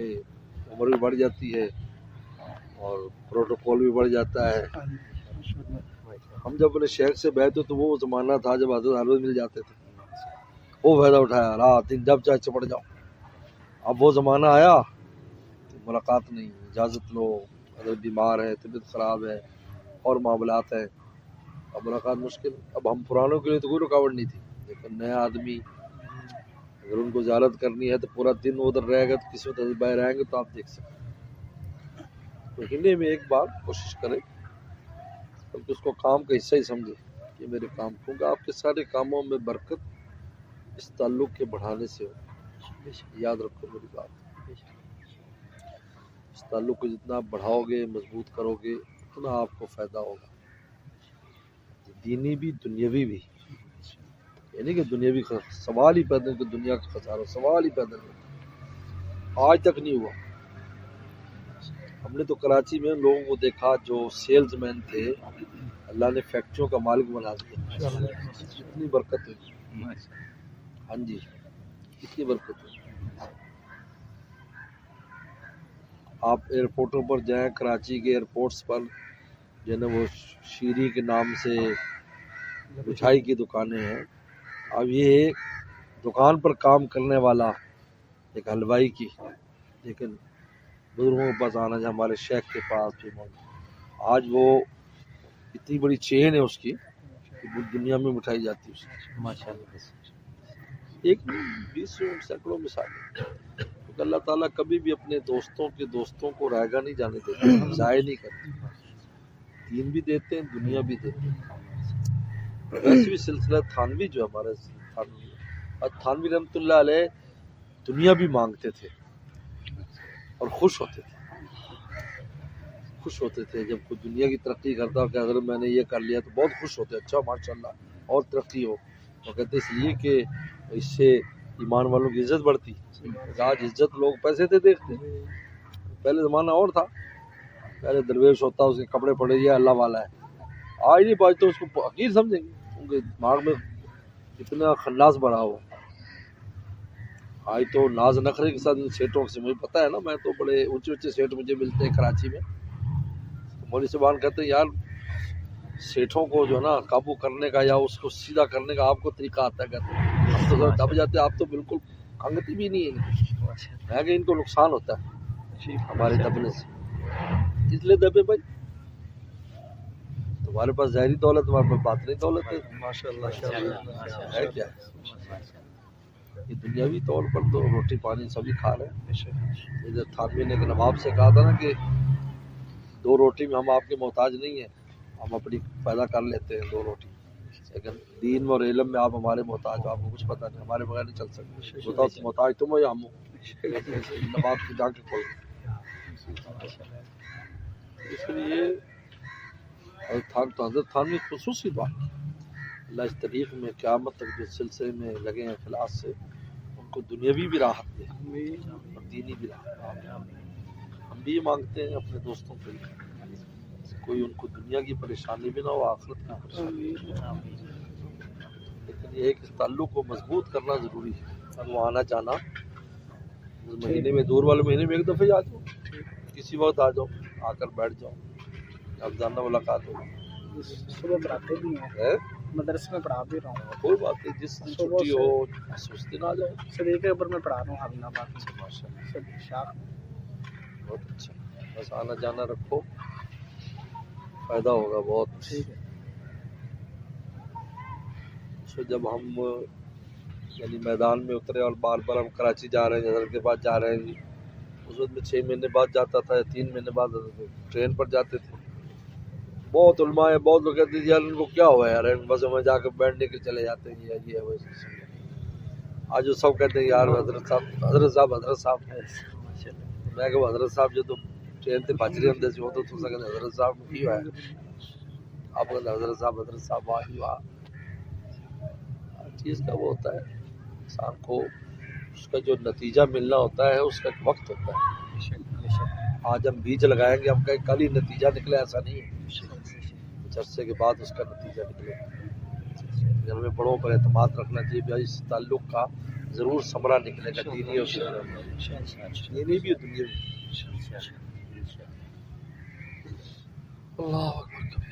آگے عمر بھی بڑھ جاتی ہے اور پروٹوکول بھی بڑھ جاتا ہے. ہم جب اپنے شیخ سے بیعت ہوئے تو وہ زمانہ تھا جب حضرت ہر روز مل جاتے تھے, وہ فائدہ اٹھایا رات دن جب چاہے چپٹ جاؤ. اب وہ زمانہ آیا ملاقات نہیں, اجازت لو, اگر بیمار ہے, طبیعت خراب ہے اور معاملات ہیں, اب ملاقات مشکل. اب ہم پرانوں کے لیے تو کوئی رکاوٹ نہیں تھی, لیکن نیا آدمی اگر ان کو زیارت کرنی ہے تو پورا دن ادھر رہے گا, تو کسی وقت باہر آئیں گے تو آپ دیکھ سکتے. تو مہینے میں ایک بار کوشش کریں, بلکہ اس کو کام کا حصہ ہی سمجھے کہ میرے کام, کیونکہ آپ کے سارے کاموں میں برکت اس تعلق کے بڑھانے سے ہو. یاد رکھو میری بات, اس تعلق کو جتنا آپ بڑھاؤ گے, مضبوط کرو گے, اتنا آپ کو فائدہ ہوگا, دینی بھی دنیاوی بھی. یعنی کہ دنیاوی سوال ہی پیدا کہ دنیا کا خسارہ, سوال ہی پیدا نہیں, آج تک نہیں ہوا. ہم نے تو کراچی میں لوگوں کو دیکھا جو سیلز مین تھے, اللہ نے فیکٹریوں کا مالک بنا دیا. اتنی برکت ہوئی, ہاں جی اتنی برکت ہوئی. آپ ایئرپورٹوں پر جائیں, کراچی کے ایئرپورٹس پر جو ہے نا وہ شیری کے نام سے مٹھائی کی دکانیں ہیں. اب یہ دکان پر کام کرنے والا ایک حلوائی کی, لیکن بزرگوں کے پاس آنا جائے, ہمارے شیخ کے پاس بھی آج وہ اتنی بڑی چین ہے اس کی کہ دنیا میں مٹھائی جاتی ہے اس کی, ماشاء اللہ. ایک 20 سینکڑوں مثالیں. کیونکہ اللہ تعالیٰ کبھی بھی اپنے دوستوں کو رائیگاں نہیں جانے دیتے, ضائع نہیں کرتے. دین بھی دیتے ہیں, دنیا بھی دیتے ہیں. ویسے بھی سلسلہ تھانوی جو ہمارا تھانوی رحمۃ اللہ علیہ دنیا بھی مانگتے تھے اور خوش ہوتے تھے جب کوئی دنیا کی ترقی کرتا کہ اگر میں نے یہ کر لیا تو بہت خوش ہوتے, اچھا ماشاءاللہ اور ترقی ہو. وہ کہتے اس لیے کہ اس سے ایمان والوں کی عزت بڑھتی. آج عزت لوگ پیسے سے دیکھتے, پہلے زمانہ اور تھا, پہلے درویش ہوتا اس کے کپڑے پڑے, یہ اللہ والا ہے. آج نہیں پہنچتے اس کو حقیر سمجھیں گے, ان کے دماغ میں اتنا خناس بڑھا ہوا. آج تو ناز نخرے کے ساتھ سیٹوں سے, مجھے پتا ہے نا, میں تو بڑے اونچے سیٹ مجھے ملتے ہیں کراچی میں. مولوی صاحبان کہتے ہیں یار سیٹوں کو جو ہے نا قابو کرنے کا یا اس کو سیدھا کرنے کا آپ کو طریقہ آتا ہے. کہتے ہیں ہم تو دب جاتے, آپ تو بالکل کنگتی بھی نہیں ہے, کہ ان کو نقصان ہوتا ہے ہمارے دبنے سے, اس لیے دبے بھائی. تمہارے پاس ظاہری دولت, تمہارے پاس باطنی دولت ہے, ماشاءاللہ ہے. کیا ہے یہ دنیاوی طور پر تو روٹی پانی سبھی کھا رہے ہیں. ادھر تھانوی نے نواب سے کہا تھا نا کہ 2 روٹی میں ہم آپ کے محتاج نہیں ہیں, ہم اپنی پیدا کر لیتے ہیں 2 روٹی, لیکن دین اور علم میں آپ ہمارے محتاج ہو, آپ کو کچھ پتہ نہیں, ہمارے بغیر نہیں چل سکتے. بتاؤ محتاج تم ہو یا ہم ہو؟ نواب کی جان کے کھول. اس لیے حضرت تھانوی خصوصی بات, اللہ اس طریق میں قیامت تک جو سلسلے میں لگے ہیں اخلاص سے, ان کو دنیاوی بھی راحت دے اور دینی بھی راحت. ہم بھی یہ مانگتے ہیں اپنے دوستوں کے لیے, کوئی ان کو دنیا کی پریشانی بھی نہ ہو, آخرت کی پریشانی. لیکن یہ ہے کہ تعلق کو مضبوط کرنا ضروری ہے. اور وہ آنا جانا مہینے میں, دور والے مہینے میں ایک دفعہ آ جاؤ, کسی وقت آ جاؤ, آ کر بیٹھ جاؤ, اب جانا ملاقات ہوگی. صبح پڑھاتے بھی ہیں, مدرسے میں پڑھا بھی رہا ہوں. کوئی بات نہیں, جس دن چھٹی ہو اس دن آ جاؤ. صدیقہ اوپر میں پڑھا رہا ہوں حامد آباد میں. ماشاءاللہ بہت اچھا, بس آنا جانا رکھو, فائدہ ہوگا بہت. ٹھیک ہے. جب ہم یعنی میدان میں اترے اور بار بار ہم کراچی جا رہے ہیں, حضرت کے پاس جا رہے ہیں, اس وقت میں 6 مہینے بعد جاتا تھا یا 3 مہینے بعد ٹرین پر جاتے تھے. بہت علماء ہیں, بہت لوگ کہتے ہیں یار ان کو کیا ہوا یار, بسوں میں جا کے بیٹھنے کے چلے جاتے ہیں, یہ ہے ویسے. آج وہ سب کہتے ہیں یار حضرت صاحب. میں کہ حضرت صاحب جو تو ٹرین سے بچ رہے ہوں سے وہ تو سکتے حضرت صاحب کی ہوا ہے, آپ کہتے حضرت صاحب وہاں چیز کا وہ ہوتا ہے. انسان کو اس کا جو نتیجہ ملنا ہوتا ہے اس کا ایک وقت ہوتا ہے. آج ہم بیج لگائیں گے, ہم کہیں کل ہی نتیجہ نکلے, ایسا نہیں ہے. کچھ عرصے کے بعد اس کا نتیجہ نکلے. ہمیں بڑوں پر اعتماد رکھنا چاہیے. اس تعلق کا ضرور ثمرہ نکلے گا دینی اور دینی بھی اور دنیا بھی. اللہ اکبر.